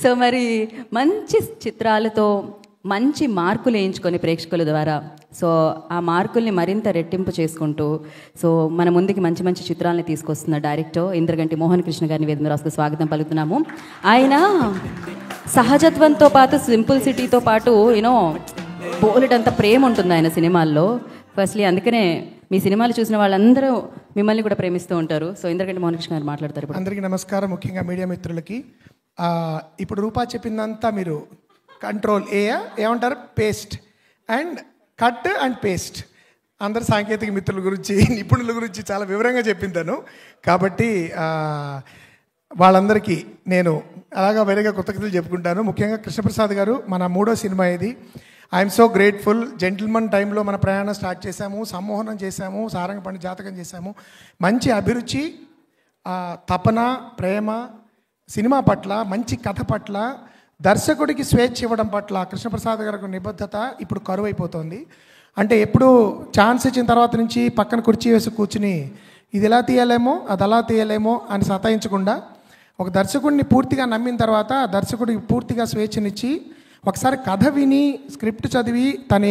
So మరి మంచి చిత్రాలతో మంచి మార్కులు వేయించుకొని ప్రేక్షకుల ద్వారా సో ఆ మార్కుల్ని మరింత రెట్టింపు చేసుకుంటూ సో మన ముందుకి మంచి మంచి చిత్రాలని తీసుకొస్తున్న డైరెక్టర్ ఇంద్రగంటి మోహన్ కృష్ణ గారిని వేదిక రాసుకు స్వాగతం పలుకుతున్నాము. ఆయన సహజత్వంతో పాటు సింపుల్సిటీతో పాటు యూనో బోలెడంత ప్రేమ ఉంటుంది ఆయన సినిమాల్లో. ఫస్ట్లీ అందుకనే మీ సినిమాలు చూసిన వాళ్ళందరూ మిమ్మల్ని కూడా ప్రేమిస్తూ ఉంటారు. సో ఇంద్రగంటి మోహన్ కృష్ణ గారు మాట్లాడతారు. ఇప్పుడు అందరికీ నమస్కారం, ముఖ్యంగా మీడియా మిత్రులకి. ఇప్పుడు రూపా చెప్పిందంతా మీరు కంట్రోల్ ఏమంటారు, paste and cut and paste. అందరు సాంకేతిక మిత్రుల గురించి, నిపుణుల గురించి చాలా వివరంగా చెప్పింటాను. కాబట్టి వాళ్ళందరికీ నేను అలాగా వేరేగా కృతజ్ఞతలు చెప్పుకుంటాను. ముఖ్యంగా కృష్ణప్రసాద్ గారు, మన 3వ సినిమా ఇది. I'm so grateful. జెంటిల్మన్ టైంలో మన ప్రయాణం స్టార్ట్ చేశాము, సమ్మోహనం చేశాము, సారంగపాణి జాతకం చేశాము. మంచి అభిరుచి, తపన, ప్రేమ సినిమా పట్ల, మంచి కథ పట్ల, దర్శకుడికి స్వేచ్ఛ ఇవ్వడం పట్ల కృష్ణప్రసాద్ గారికి నిబద్ధత ఇప్పుడు కరువు అయిపోతుంది. అంటే ఎప్పుడు ఛాన్స్ ఇచ్చిన తర్వాత నుంచి పక్కన కుర్చీ వేసి కూర్చుని ఇది ఎలా తీయలేమో అది అలా తీయలేమో అని సతాయించకుండా ఒక దర్శకుడిని పూర్తిగా నమ్మిన తర్వాత దర్శకుడికి పూర్తిగా స్వేచ్ఛనిచ్చి ఒకసారి కథ విని స్క్రిప్ట్ చదివి తను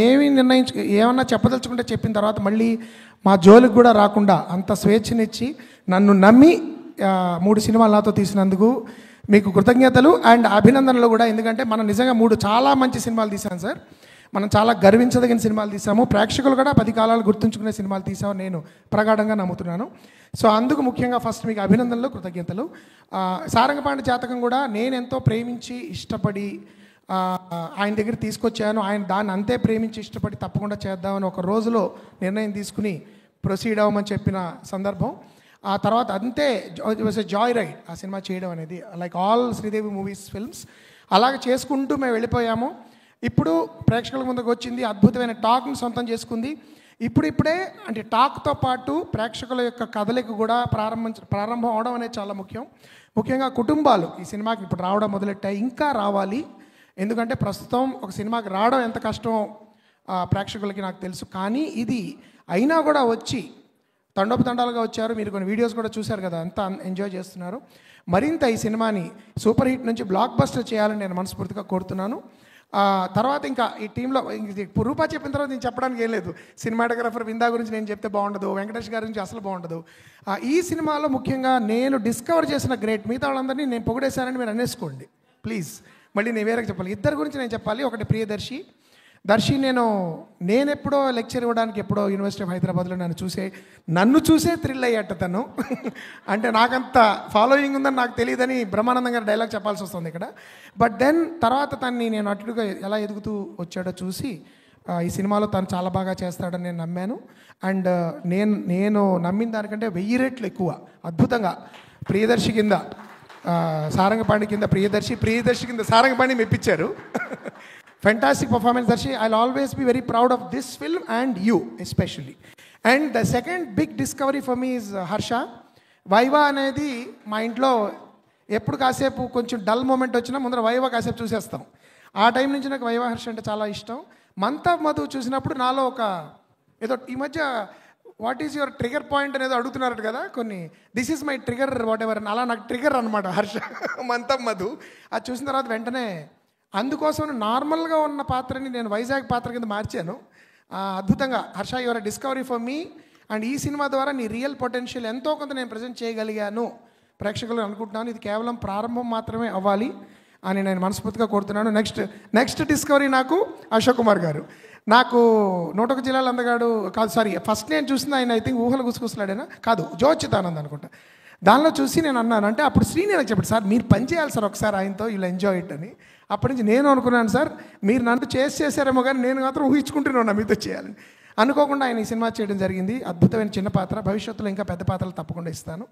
ఏమన్నా చెప్పదలుచుకుంటే చెప్పిన తర్వాత మళ్ళీ మా జోలికి కూడా రాకుండా అంత స్వేచ్ఛనిచ్చి నన్ను నమ్మి 3 సినిమాలు నాతో తీసినందుకు మీకు కృతజ్ఞతలు అండ్ అభినందనలు కూడా. ఎందుకంటే మనం నిజంగా 3 చాలా మంచి సినిమాలు తీసాం సార్. మనం చాలా గర్వించదగిన సినిమాలు తీసాము. ప్రేక్షకులు కూడా 10 కాలాలు గుర్తుంచుకునే సినిమాలు తీసామని నేను ప్రగాఢంగా నమ్ముతున్నాను. సో అందుకు ముఖ్యంగా ఫస్ట్ మీకు అభినందనలు, కృతజ్ఞతలు. సారంగపాణి జాతకం కూడా నేను ఎంతో ప్రేమించి ఇష్టపడి ఆయన దగ్గర తీసుకొచ్చాను. ఆయన దాన్ని అంతే ప్రేమించి ఇష్టపడి తప్పకుండా చేద్దామని ఒక రోజులో నిర్ణయం తీసుకుని ప్రొసీడ్ అవ్వమని చెప్పిన సందర్భం. ఆ తర్వాత అంతే వాజ్ ఎ జాయ్ రైడ్ ఆ సినిమా చేయడం అనేది, like all Sridevi movies films. అలాగే చేసుకుంటూ మేము వెళ్ళిపోయాము. ఇప్పుడు ప్రేక్షకుల ముందుకు వచ్చింది, అద్భుతమైన టాక్ని సొంతం చేసుకుంది. ఇప్పుడే అంటే టాక్తో పాటు ప్రేక్షకుల యొక్క కథలకు కూడా ప్రారంభం అవడం అనేది చాలా ముఖ్యం. ముఖ్యంగా కుటుంబాలు ఈ సినిమాకి ఇప్పుడు రావడం మొదలెట్టాయి, ఇంకా రావాలి. ఎందుకంటే ప్రస్తుతం ఒక సినిమాకి రావడం ఎంత కష్టమో ప్రేక్షకులకి నాకు తెలుసు. కానీ ఇది అయినా కూడా వచ్చి తండోపతండాలుగా వచ్చారు. మీరు కొన్ని వీడియోస్ కూడా చూశారు కదా, అంతా ఎంజాయ్ చేస్తున్నారు. మరింత ఈ సినిమాని సూపర్ హిట్ నుంచి బ్లాక్ బస్టర్ చేయాలని నేను మనస్ఫూర్తిగా కోరుతున్నాను. తర్వాత ఇంకా ఈ టీంలో రూపా చెప్పిన తర్వాత నేను చెప్పడానికి ఏం లేదు. సినిమాటోగ్రాఫర్ విందా గురించి నేను చెప్తే బాగుండదు, వెంకటేష్ గారి గురించి అసలు బాగుండదు. ఈ సినిమాలో ముఖ్యంగా నేను డిస్కవర్ చేసిన గ్రేట్, మిగతా వాళ్ళందరినీ నేను పొగిడేశానని మీరు అనేసుకోండి ప్లీజ్. మళ్ళీ నేను వేరేగా చెప్పాలి. ఇద్దరి గురించి నేను చెప్పాలి. ఒకటి ప్రియదర్శి. నేను ఎప్పుడో లెక్చర్ ఇవ్వడానికి ఎప్పుడో యూనివర్సిటీ ఆఫ్ హైదరాబాద్లో నన్ను చూసే థ్రిల్ అయ్యాట తను. అంటే నాకంత ఫాలోయింగ్ ఉందని నాకు తెలియదని బ్రహ్మానందం గారి డైలాగ్ చెప్పాల్సి వస్తుంది ఇక్కడ. బట్ దెన్ తర్వాత తన్ని నేను అటుగా ఎలా ఎదుగుతూ వచ్చాడో చూసి ఈ సినిమాలో తను చాలా బాగా చేస్తాడని నేను నమ్మాను. అండ్ నేను నమ్మిన దానికంటే 1000 రెట్లు ఎక్కువ అద్భుతంగా ప్రియదర్శి కింద సారంగపాణి కింద ప్రియదర్శి కింద సారంగపాణి మెప్పించారు. Fantastic performance, Darshi. I'll always be very proud of this film and you especially. And the second big discovery for me is Harsha. Vaiva అనేది మా ఇంట్లో ఎప్పుడు కాసేపు కొంచెం డల్ మూమెంట్ వచ్చినా ముందర వైవా కాసేపు చూసేస్తాం. ఆ టైం నుంచి నాకు వైవా హర్ష అంటే చాలా ఇష్టం. మంత్ ఆఫ్ మధు చూసినప్పుడు నాలో ఒక ఏదో ఈ మధ్య what is your trigger point అనేది అడుగుతున్నారు కదా కొన్ని, this is my trigger what ever, అలా నాకు ట్రిగర్ అనమాట హర్ష మంత్ ఆఫ్ మధు. అది చూసిన తర్వాత వెంటనే అందుకోసం నార్మల్గా ఉన్న పాత్రని నేను వైజాగ్ పాత్ర కింద మార్చాను. అద్భుతంగా Harsha, your discovery for me. And ఈ సినిమా ద్వారా నీ రియల్ పొటెన్షియల్ ఎంతో కొంత నేను ప్రజెంట్ చేయగలిగాను ప్రేక్షకులు అనుకుంటున్నాను. ఇది కేవలం ప్రారంభం మాత్రమే అవ్వాలి అని నేను మనస్ఫూర్తిగా కోరుతున్నాను. నెక్స్ట్ డిస్కవరీ నాకు అశోక్ కుమార్ గారు. నాకు 101 జిల్లాల అందగాడు కాదు, సారీ, ఫస్ట్ నేను చూసింది ఆయన ఐ థింక్ ఊహలు గుసగుసలాడేనా కాదు, జోచితానంద్ అనుకుంటా. దానిలో చూసి నేను అన్నాను, అంటే అప్పుడు శ్రీని నాకు చెప్పాడు, సార్ మీరు పని చేయాలి సార్ ఒకసారి ఆయనతో, ఇలా ఎంజాయ్ ఇట్ అని. అప్పటి నుంచి నేను అనుకున్నాను, సార్ మీరు నన్ను చేసారేమో కానీ నేను మాత్రం ఊహించుకుంటున్నాను మీతో చేయాలని. అనుకోకుండా ఆయన ఈ సినిమా చేయడం జరిగింది. అద్భుతమైన చిన్న పాత్ర, భవిష్యత్తులో ఇంకా పెద్ద పాత్రలు తప్పకుండా ఇస్తాను.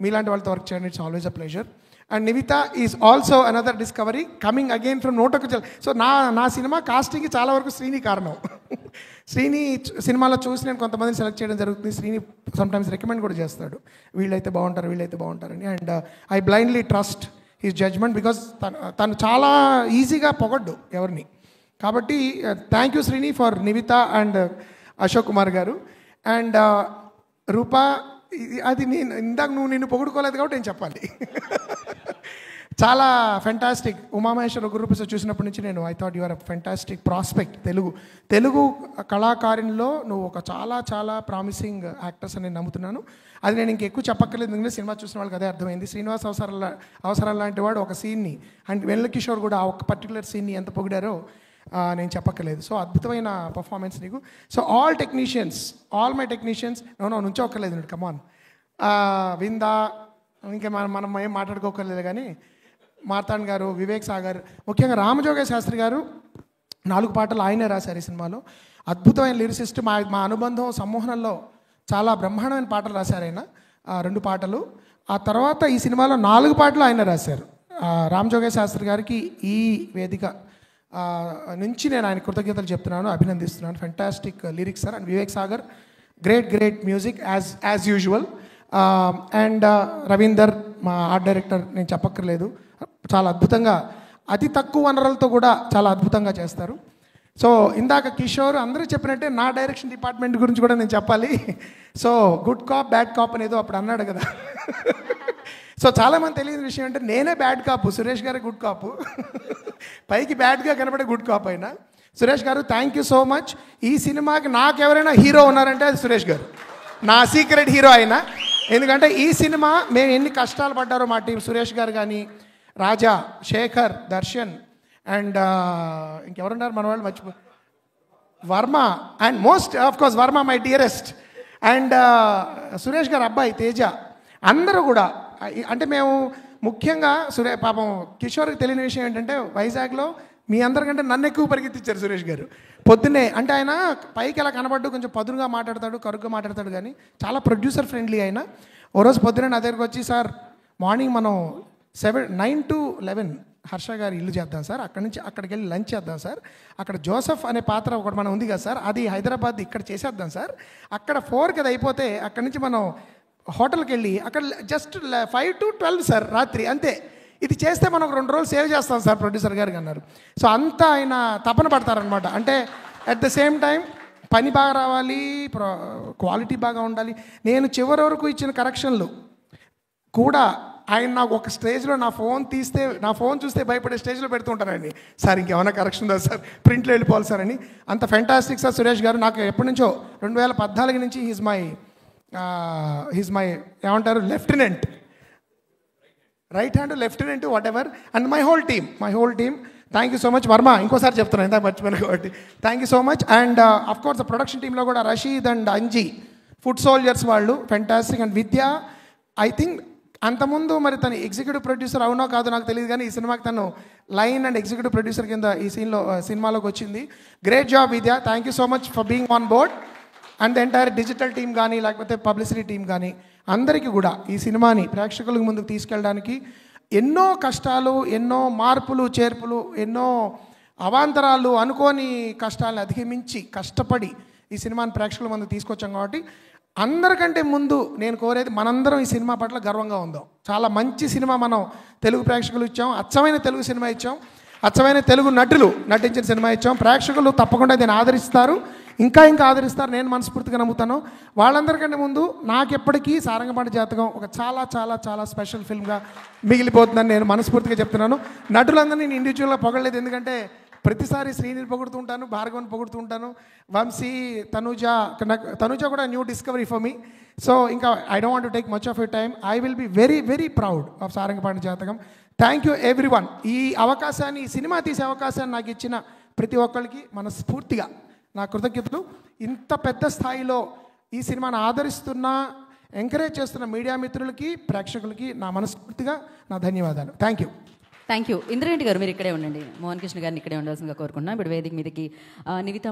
మీలాంటి వాళ్ళతో వర్క్ చేయడం it's always a pleasure. And Nivitha is also another discovery coming again from 101 జిల్లా. సో నా సినిమా కాస్టింగ్కి చాలా వరకు శ్రీని కారణం. శ్రీని సినిమాలో చూసి నేను కొంతమందిని సెలెక్ట్ చేయడం జరుగుతుంది. శ్రీని సమ్టైమ్స్ రికమెండ్ కూడా చేస్తాడు, వీళ్ళైతే బాగుంటారని. And I blindly trust his judgement because తను చాలా ఈజీగా పొగడ్డు ఎవరిని. కాబట్టి thank you Srini for Nivitha and Ashok Kumar garu. And రూపా, అది నేను ఇందాక నిన్ను పొగుడుకోలేదు కాబట్టి నేను చెప్పాలి. చాలా ఫెంటాస్టిక్. ఉమామహేశ్వర గురుప్రసాద్ చూసినప్పటి నుంచి నేను I thought you are a fantastic prospect. Telugu కళాకారునిలో నువ్వు ఒక చాలా చాలా ప్రామిసింగ్ యాక్టర్స్ అని నేను నమ్ముతున్నాను. అది నేను ఇంకెక్కువ చెప్పక్కర్లేదు, ఎందుకంటే సినిమా చూసిన వాళ్ళకి అదే అర్థమైంది. శ్రీనివాస్ అవసరాలు లాంటి వాడు ఒక సీన్ని అండ్ వెన్నెల కిషోర్ కూడా ఆ ఒక పర్టికులర్ సీన్ని ఎంత పొగిడారో నేను చెప్పక్కర్లేదు. సో అద్భుతమైన పర్ఫార్మెన్స్ నీకు. సో ఆల్ మై టెక్నీషియన్స్ నుంచోక్కర్లేదు నువ్వు, కమాన్. విందా, ఇంకా మనం ఏం మాట్లాడుకోకర్లేదు కానీ మార్తాండ్ గారు, వివేక్ సాగర్, ముఖ్యంగా రామజోగయ్య శాస్త్రి గారు 4 పాటలు ఆయనే రాశారు ఈ సినిమాలో. అద్భుతమైన లిరిసిస్ట్. మా అనుబంధం సమ్మోహనంలో చాలా బ్రహ్మాండమైన పాటలు రాశారు ఆయన, 2 పాటలు. ఆ తర్వాత ఈ సినిమాలో 4 పాటలు ఆయన రాశారు. రామజోగయ్య శాస్త్రి గారికి ఈ వేదిక నుంచి నేను ఆయన కృతజ్ఞతలు చెప్తున్నాను, అభినందిస్తున్నాను. Fantastic lyrics sir. And Vivek Sagar, great music as usual. And Ravinder, మా ఆర్ట్ డైరెక్టర్, నేను చెప్పక్కర్లేదు, చాలా అద్భుతంగా అతి తక్కువ వనరులతో కూడా చాలా అద్భుతంగా చేస్తారు. సో ఇందాక కిషోర్ అందరూ చెప్పినట్టే నా డైరెక్షన్ డిపార్ట్మెంట్ గురించి కూడా నేను చెప్పాలి. So good cop bad cop అనేది అప్పుడు అన్నాడు కదా. సో చాలామంది తెలియని విషయం అంటే నేనే బ్యాడ్ కాపు, సురేష్ గారే గుడ్ కాపు. పైకి బ్యాడ్గా కనబడే గుడ్ కాప్ అయినా. సురేష్ గారు థ్యాంక్ యూ సో మచ్. ఈ సినిమాకి నాకు ఎవరైనా హీరో ఉన్నారంటే అది సురేష్ గారు, నా సీక్రెట్ హీరో అయినా. ఎందుకంటే ఈ సినిమా మేము ఎన్ని కష్టాలు పడ్డారో మా టీం, సురేష్ గారు కానీ, రాజా, శేఖర్, దర్శన్ అండ్ ఇంకెవరున్నారు మన వాళ్ళు మర్చిపో, Varma, and most of course Varma my dearest, and Suresh గారు అబ్బాయి తేజ, అందరూ కూడా. అంటే మేము ముఖ్యంగా పాపం కిషోర్కి తెలియని విషయం ఏంటంటే వైజాగ్లో మీ అందరికంటే నన్ను ఎక్కువ పరిగెత్తించారు సురేష్ గారు. పొద్దున్నే అంటే ఆయన పైకి ఎలా కనబడ్డు, కొంచెం పదునుగా మాట్లాడతాడు, కరుగ్గా మాట్లాడతాడు, కానీ చాలా ప్రొడ్యూసర్ ఫ్రెండ్లీ అయిన. ఓ రోజు పొద్దున్నే నా దగ్గరకు వచ్చి, సార్ మార్నింగ్ మనం 9 to 11 హర్ష గారి ఇల్లు చేద్దాం సార్, అక్కడి నుంచి అక్కడికి వెళ్ళి లంచ్ చేద్దాం సార్, అక్కడ జోసఫ్ అనే పాత్ర ఒకటి మనం ఉంది కదా సార్, అది హైదరాబాద్ ఇక్కడ చేసేద్దాం సార్, అక్కడ 4కి అది అయిపోతే అక్కడి నుంచి మనం హోటల్కి వెళ్ళి అక్కడ జస్ట్ 5 to 12 సార్ రాత్రి, అంతే. ఇది చేస్తే మనం 2 రోజులు సేవ్ చేస్తాం సార్ ప్రొడ్యూసర్ గారికి అన్నారు. సో అంతా ఆయన తపన పడతారనమాట. అంటే అట్ ద సేమ్ టైం పని బాగా రావాలి, క్వాలిటీ బాగా ఉండాలి. నేను చివరి వరకు ఇచ్చిన కరెక్షన్లు కూడా ఆయన నాకు ఒక స్టేజ్లో నా ఫోన్ చూస్తే భయపడే స్టేజ్లో పెడుతుంటారండి. సార్ ఇంకేమైనా కరెక్షన్ ఉందా సార్, ప్రింట్లో వెళ్ళిపోవాలి సార్ అని. అంత ఫెంటాస్టిక్ సార్ సురేష్ గారు. నాకు ఎప్పటి నుంచో 2014 నుంచి హీజ్ మై ఏమంటారు lieutenant, right hand lieutenant, whatever. And my whole team thank you so much. Varma ఇంకోసారి చెప్తున్నాను, ఇంత మర్చిపోయాను కాబట్టి thank you so much. And of course production టీంలో కూడా Rasheed and Anji, food soldiers వాళ్ళు fantastic. And Vidya, I think అంతకుముందు మరి తను ఎగ్జిక్యూటివ్ ప్రొడ్యూసర్ అవునో కాదో నాకు తెలియదు, కానీ ఈ సినిమాకి తను లైన్ అండ్ ఎగ్జిక్యూటివ్ ప్రొడ్యూసర్ కింద ఈ సినిమాలోకి వచ్చింది. Great job Vidya, thank you so much for being on board. And entire digital team కానీ లేకపోతే పబ్లిసిటీ టీం కానీ అందరికీ కూడా ఈ సినిమాని ప్రేక్షకులకు ముందుకు తీసుకెళ్ళడానికి ఎన్నో కష్టాలు, ఎన్నో మార్పులు చేర్పులు, ఎన్నో అవాంతరాలు, అనుకోని కష్టాలను అధిగమించి కష్టపడి ఈ సినిమాని ప్రేక్షకుల ముందుకు తీసుకొచ్చాం. కాబట్టి అందరికంటే ముందు నేను కోరేది మనందరం ఈ సినిమా పట్ల గర్వంగా ఉందాం. చాలా మంచి సినిమా మనం తెలుగు ప్రేక్షకులు ఇచ్చాం, అచ్చమైన తెలుగు సినిమా ఇచ్చాం, అచ్చమైన తెలుగు నటులు నటించిన సినిమా ఇచ్చాం. ప్రేక్షకులు తప్పకుండా దీన్ని ఆదరిస్తారు, ఇంకా ఆదరిస్తారు, నేను మనస్ఫూర్తిగా నమ్ముతాను. వాళ్ళందరికంటే ముందు నాకు ఎప్పటికీ సారంగపాణి జాతకం ఒక చాలా చాలా చాలా స్పెషల్ ఫిల్మ్గా మిగిలిపోతుందని నేను మనస్ఫూర్తిగా చెప్తున్నాను. నటులందరినీ నేను ఇండివిజువల్గా పొగడలేదు, ఎందుకంటే ప్రతిసారి శ్రీని పొగుడుతూ ఉంటాను, భార్గవని పొగుడుతూ ఉంటాను, వంశీ, తనుజ కూడా new discovery for me. So ఇంకా I don't want to take much of your time. I will be very very proud of Sarangapani Jathakam. Thank you everyone. ఈ సినిమా తీసే అవకాశాన్ని నాకు ఇచ్చిన ప్రతి ఒక్కరికి మనస్ఫూర్తిగా నా కృతజ్ఞతలు. ఇంత పెద్ద స్థాయిలో ఈ సినిమాను ఆదరిస్తున్న, ఎంకరేజ్ చేస్తున్న మీడియా మిత్రులకి, ప్రేక్షకులకి నా మనస్ఫూర్తిగా నా ధన్యవాదాలు. Thank you. ఇంద్రరెడ్డి గారు మీరు ఇక్కడే ఉండండి, మోహన్ కృష్ణ గారిని ఇక్కడే ఉండాల్సిందిగా కోరుకుంటున్నాం. ఇప్పుడు వేదిక మీదకి నివిత